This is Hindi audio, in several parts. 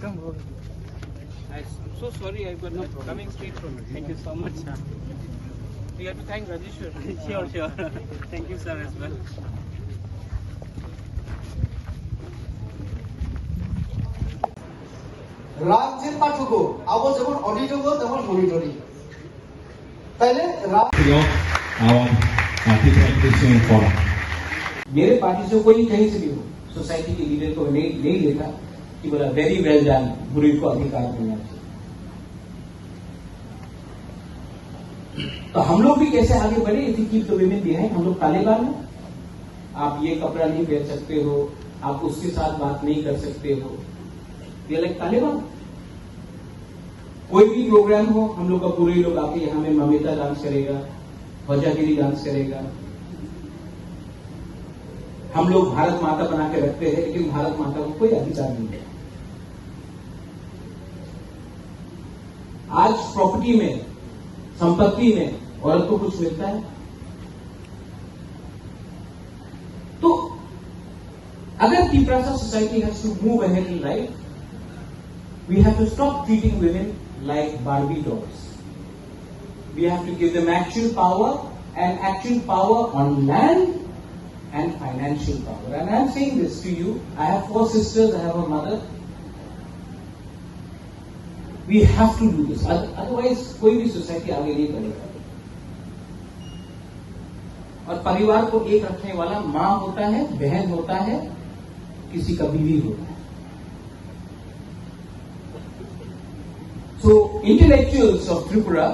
Come over. I'm so sorry, I got coming straight from it. Thank you so much, sir. You have to thank Rajeshwar. Sure. Thank you, sir, as well. রাজ্যের পাঠকও আবার যেমন অডিটরও তেমন মনিটরি তাইলে मेरे पार्टी से कोई कहीं से भी हो सोसाइटी के लीडर को नहीं लेता कि बोला वेरी वेल डन गुरु को अधिकार मिलना चाहिए। तो हम लोग भी कैसे आगे बढ़े if you keep the women behind. हम लोग तालिबान हैं, आप ये कपड़ा नहीं पहन सकते हो, आप उसके साथ बात नहीं कर सकते हो, ये लाइक तालिबान। कोई भी प्रोग्राम हो हम लोग का पूरे लोग आके यहाँ में ममिता डांस करेगा, वजागिरी डांस करेगा। हम लोग भारत माता बना के रखते हैं लेकिन भारत माता को कोई अधिकार नहीं है। आज प्रॉपर्टी में संपत्ति में औरत को कुछ मिलता है। तो अगर Tiprasa society has to move ahead in life, we have to stop treating women like Barbie dolls. We have to give them actual power on land and financial power. And I am saying this to you. I have 4 sisters, I have a mother. We have to do this. Otherwise, कोई भी सोसाइटी आगे नहीं बढ़ेगा। और परिवार को एक रखने वाला मां होता है, बहन होता है, किसी का बीवी होता है। So intellectuals of Tripura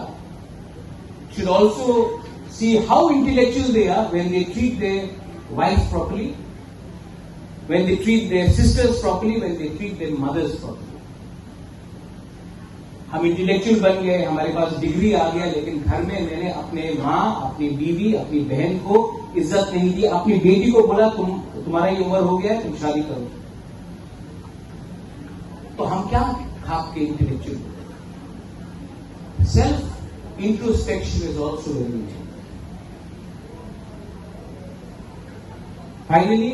should also see how intellectual they are when they treat their wives properly, when they treat their sisters properly, when they treat their mothers properly. हम इंटेलेक्चुअल बन गए, हमारे पास डिग्री आ गया, लेकिन घर में मैंने अपने माँ, अपनी बीवी, अपनी बहन को इज्जत नहीं दी। अपनी बेटी को बोला तुम्हारा ये उम्र हो गया, तुम शादी करो। तो हम क्या खाप के intellectual? Self introspection is also very important. Finally,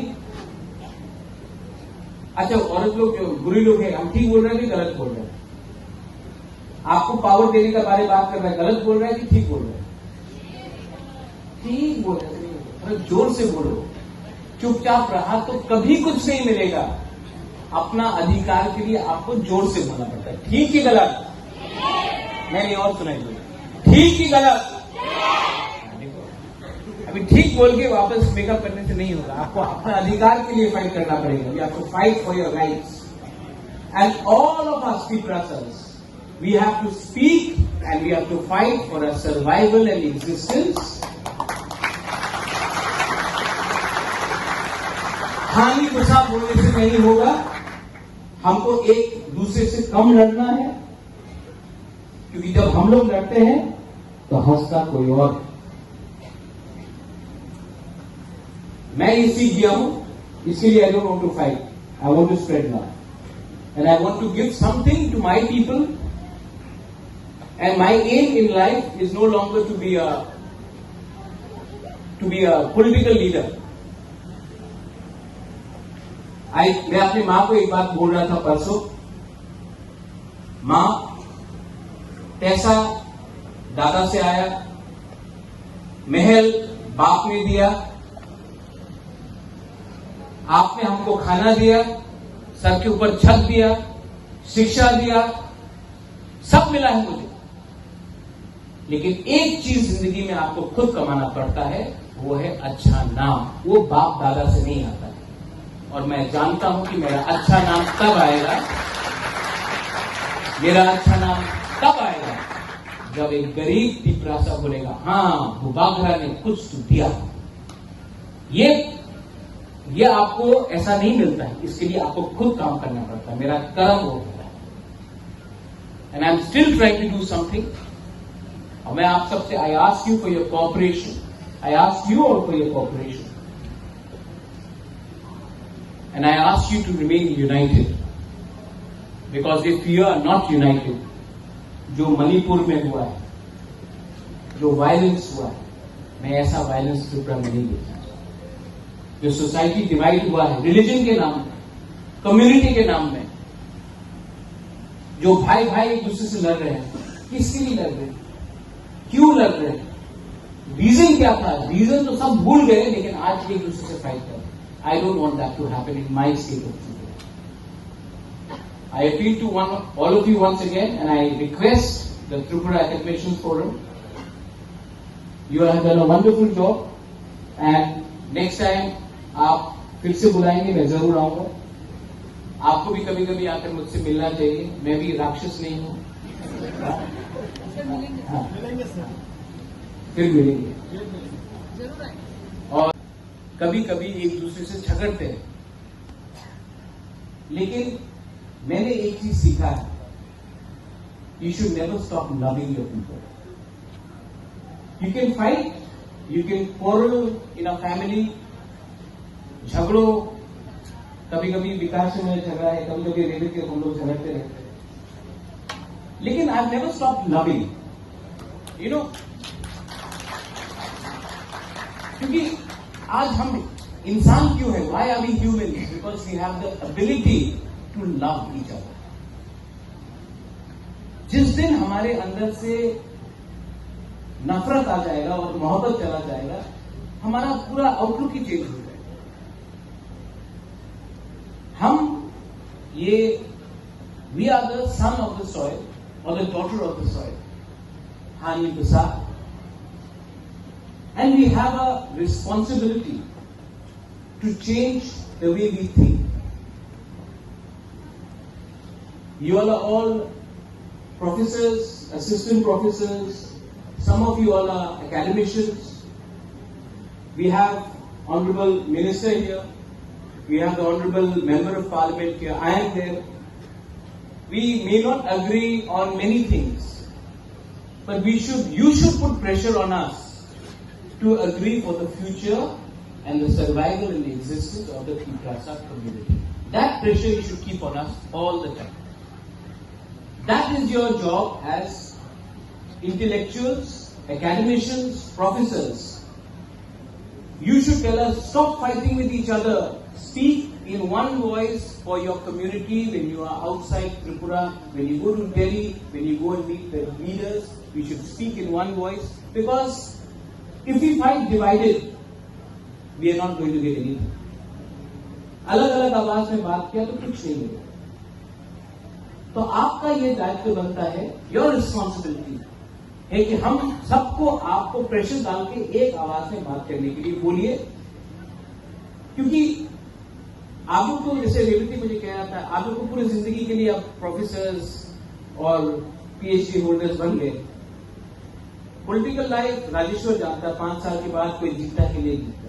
अच्छा औरत लोग जो बुरी लोग हैं, हम ठीक बोल रहे हैं कि गलत बोल रहे हैं? आपको पावर देने का बारे बात कर रहा है, गलत बोल रहा है कि ठीक बोल रहा है? ठीक बोल रहे हैं, थोड़ा जोर से बोलो। चुपचाप रहा तो कभी कुछ नहीं मिलेगा। अपना अधिकार के लिए आपको जोर से बोलना पड़ता है। ठीक ही गलत? नहीं और सुनाई दो। ठीक ही गलत? अभी ठीक बोल के वापस मेकअप करने से नहीं होगा। आपको अपना अधिकार के लिए फाइट करना पड़ेगा। You have to fight for your rights and all of us Tiprasas, we have to speak and we have to fight for our survival and existence. हानि प्रसाद होने से नहीं होगा। हमको एक दूसरे से कम लड़ना है, क्योंकि जब हम लोग लड़ते हैं तो हंसता कोई और। मैं ये सीख गया हूं, इसके लिए I don't want to fight, I want to spread love and I want to give something to my people. And my aim in life is no longer to be a political leader. मैं अपनी माँ को एक बात बोल रहा था परसों। माँ, पैसा दादा से आया, महल बाप ने दिया, आपने हमको खाना दिया, सर के ऊपर छत दिया, शिक्षा दिया, सब मिला है मुझे। लेकिन एक चीज जिंदगी में आपको खुद कमाना पड़ता है, वो है अच्छा नाम। वो बाप दादा से नहीं आता है। और मैं जानता हूं कि मेरा अच्छा नाम तब आएगा, मेरा अच्छा नाम तब आएगा जब एक गरीब Tiprasa बोलेगा, हाँ बुबागरा ने कुछ तो दिया। ये आपको ऐसा नहीं मिलता है, इसके लिए आपको खुद काम करना पड़ता है। मेरा कर्म वो होता है and I am still trying to do something. और मैं आप सबसे I ask you for your cooperation, I ask you all for your cooperation and I ask you to remain united, because if you are not united, जो मणिपुर में हुआ है, जो वायलेंस हुआ है, मैं ऐसा वायलेंस त्रिपुरा में नहीं देखा। जो सोसाइटी डिवाइड हुआ है रिलीजन के नाम में, कम्युनिटी के नाम में, जो भाई भाई एक दूसरे से लड़ रहे हैं, किसके लिए लड़ रहे हैं, क्यों लड़ रहे हैं, रीजन क्या था? रीजन तो सब भूल गए, लेकिन आज एक दूसरे से फाइट कर रहे हैं. I don't want that to happen in my state of Tripura. I appeal to all of you once again, and I request the Tripura Academicians Forum. You have done a wonderful job, and next time आप फिर से बुलाएंगे, मैं जरूर आऊंगा. आपको भी कभी कभी आकर मुझसे मिलना चाहिए. मैं भी राक्षस नहीं हूं. हाँ, फिर मिलेंगे. और कभी कभी एक दूसरे से झगड़ते हैं, लेकिन मैंने एक चीज सीखा है. You should never stop loving your people. You can fight, you can quarrel in a family. झगड़ो, कभी कभी विकास से मेरा झगड़ा है, कभी कभी रेलवे के हम लोग झगड़ते रहते हैं, लेकिन I never stop loving. You know, क्योंकि आज हम इंसान क्यों है? Why are we human? Because we have the ability to love each other. जिस दिन हमारे अंदर से नफरत आ जाएगा और मोहब्बत चला जाएगा, हमारा पूरा आउटलुक ही चेंज हो जाएगा. हम ये we are the son of the soil और the daughter of the soil. Hani Prasad. And we have a responsibility to change the way we think. You all are all professors, assistant professors. Some of you all are academicians. We have Honorable Minister here. We have the Honorable Member of Parliament here. I am there. We may not agree on many things, but you should put pressure on us to agree for the future and the survival and the existence of the Tripura community. That pressure you should keep on us all the time. That is your job as intellectuals, academicians, professors. You should tell us, stop fighting with each other. Speak in one voice for your community when you are outside Tripura, when you go to Delhi, when you go and meet the leaders. You should speak in one voice, because if we fight divided, we are not going to get anything. अलग अलग आवाज में बात किया तो कुछ नहीं मिलेगा. तो आपका ये दायित्व बनता है, योर रिस्पॉन्सिबिलिटी है कि हम सबको आपको प्रेशर डाल के एक आवाज में बात करने के लिए बोलिए. क्योंकि आप लोग को, जैसे रेवती मुझे कह रहा था, आप लोग को पूरी जिंदगी के लिए अब प्रोफेसर्स और PhD होल्डर्स बन गए. पॉलिटिकल लाइफ राजेश्वर जानता, 5 साल के बाद कोई जीता कि नहीं जीता,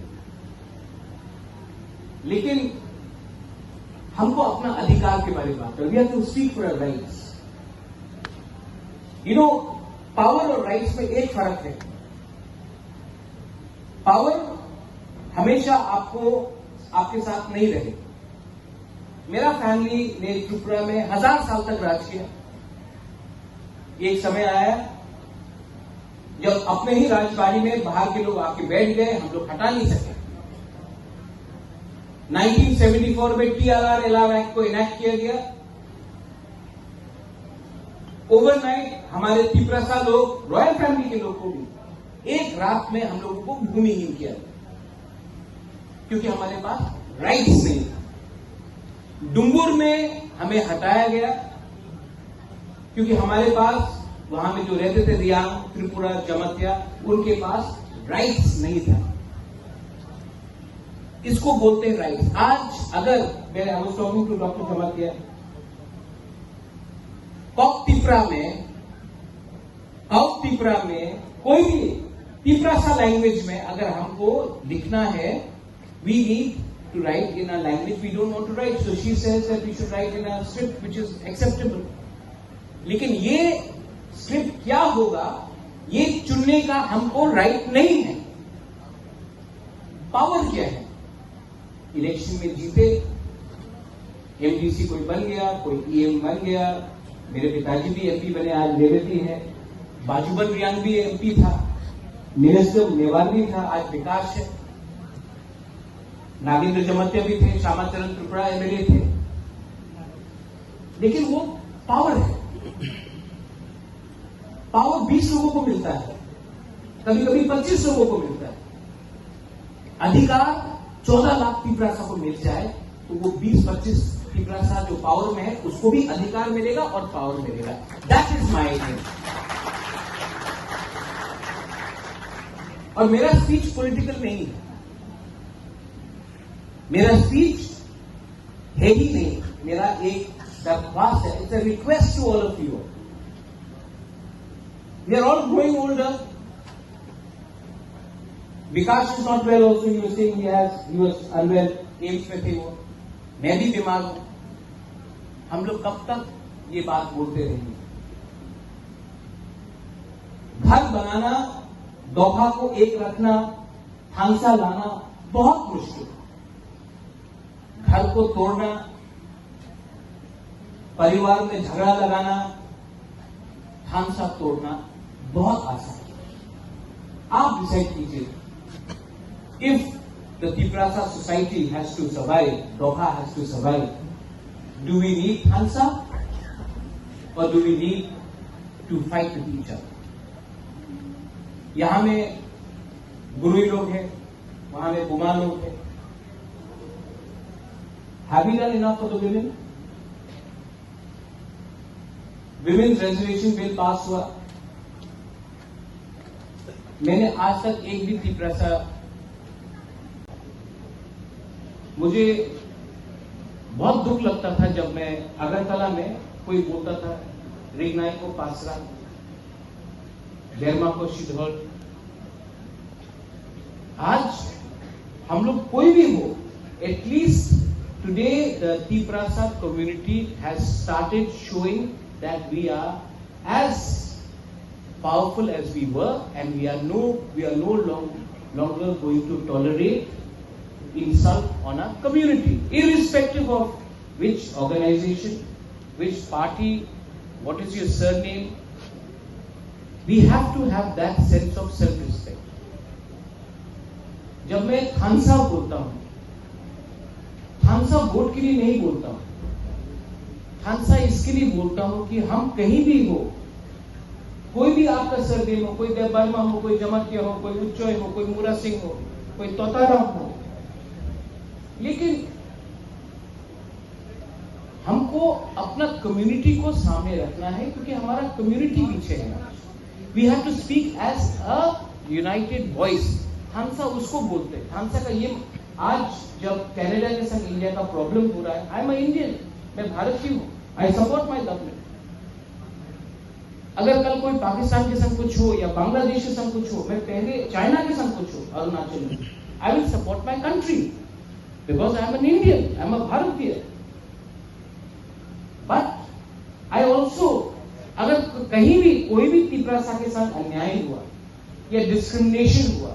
लेकिन हमको अपना अधिकार के बारे में बात करें. We have to speak for our rights. You know, power और राइट्स में एक फर्क है. पावर हमेशा आपके साथ नहीं रहे. मेरा फैमिली ने त्रिपुरा में 1000 साल तक राज किया. एक समय आया जब अपने ही राजबाड़ी में बाहर के लोग आके बैठ गए, हम लोग हटा नहीं सके. 1974 में TRR एलाव एक्ट को इनैक्ट किया गया. ओवरनाइट हमारे त्रिपुरा लोग, रॉयल फैमिली के लोग को भी एक रात में हम लोगों को भूमिहीन किया, क्योंकि हमारे पास राइट्स नहीं था. डुंबुर में हमें हटाया गया क्योंकि हमारे पास वहां में जो रहते थे रियांग, त्रिपुरा, जमतिया, उनके पास राइट्स नहीं था. इसको बोलते हैं राइट्स. आज अगर मैं I was talking to doctor Jamatia, कॉक त्रिपुरा में कोई भी त्रिपुरा लैंग्वेज में अगर हमको लिखना है, we need to write in a language we don't want to write. So she says that we should write in a script which is acceptable. लेकिन ये स्क्रिप्ट क्या होगा, ये चुनने का हमको राइट नहीं है. पावर क्या है? इलेक्शन में जीते, MDC कोई बन गया, कोई EM बन गया. मेरे पिताजी भी MP बने, आज रेवती है. बाजूबन रियांग भी MP था, मिनिस्टर मेवाल भी था, आज विकास है. नागेंद्र जमतिया भी थे, श्यामाचरण त्रिपुरा MLA थे. लेकिन वो पावर है. पावर 20 लोगों को मिलता है, कभी कभी 25 लोगों को मिलता है। अधिकार 14 लाख तिपरासा को मिल जाए तो वो 20-25 तिपरासा जो पावर में है उसको भी अधिकार मिलेगा और पावर मिलेगा। That is my aim. और मेरा स्पीच पॉलिटिकल नहीं है, मेरा स्पीच है ही नहीं, मेरा एक दरख्वास्त है, it's a request to all of you. We are all growing older. Vikas is not well also, you saying he was unwell, AIIMS में थे वो, मैं भी बीमार हूं। हम लोग कब तक ये बात बोलते रहेंगे? घर बनाना, दोहा को एक रखना, थांसा लाना बहुत मुश्किल। घर को तोड़ना, परिवार में झगड़ा लगाना, थांसा तोड़ना बहुत आसान है। आप डिसाइड कीजिए। If the Tiprasa society has to survive, Doha has to survive, do we need Hansa or do we need to fight with each other? यहां में गुरुई लोग हैं, वहां में बुमा लोग हैं। Have we done enough for the women? Women's reservation bill पास हुआ। मैंने आज तक एक भी तिपरासा, मुझे बहुत दुख लगता था जब मैं अगरतला में कोई बोलता था रिगनाई को पासरा, बेरमा को शिधौल। आज हम लोग कोई भी हो, at least today the Tiprasa community has started showing that we are as powerful as we were and we are no longer going to tolerate insult on our community, irrespective of which organization, which party, what is your surname. We have to have that sense of self-respect. जब मैं थांसा बोलता हूं, थांसा वोट के लिए नहीं बोलता हूं, थांसा इसके लिए बोलता हूं कि हम कहीं भी हो, कोई भी आपका सरनेम हो, कोई देव वर्मा हो, कोई जमातिया हो, कोई उच्चोय हो, कोई मूरा सिंह हो, कोई तोताराम हो, लेकिन हमको अपना कम्युनिटी को सामने रखना है, क्योंकि हमारा कम्युनिटी पीछे है। We have to speak as a united voice. थांसा उसको बोलते हैं। थांसा का ये, आज जब कनाडा के संग इंडिया का प्रॉब्लम हो रहा है, आई एम अ इंडियन, मैं भारतीय हूं, आई सपोर्ट माई गवर्नमेंट। अगर कल कोई पाकिस्तान के संग कुछ हो या बांग्लादेश के संग कुछ हो, मैं पहले चाइना के संग कुछ हो, अरुणाचल में, I will support my country because I am an Indian, I am a Bharatiya. But I also, अगर कहीं भी कोई भी तिपरासा के साथ अन्याय हुआ या डिस्क्रिमिनेशन हुआ,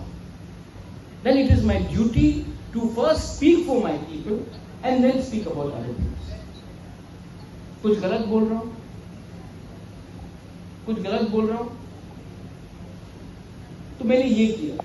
then it is my duty to first speak for my people and then speak about other things. कुछ गलत बोल रहा हूं, कुछ गलत बोल रहा हूं, तो मैंने ये किया।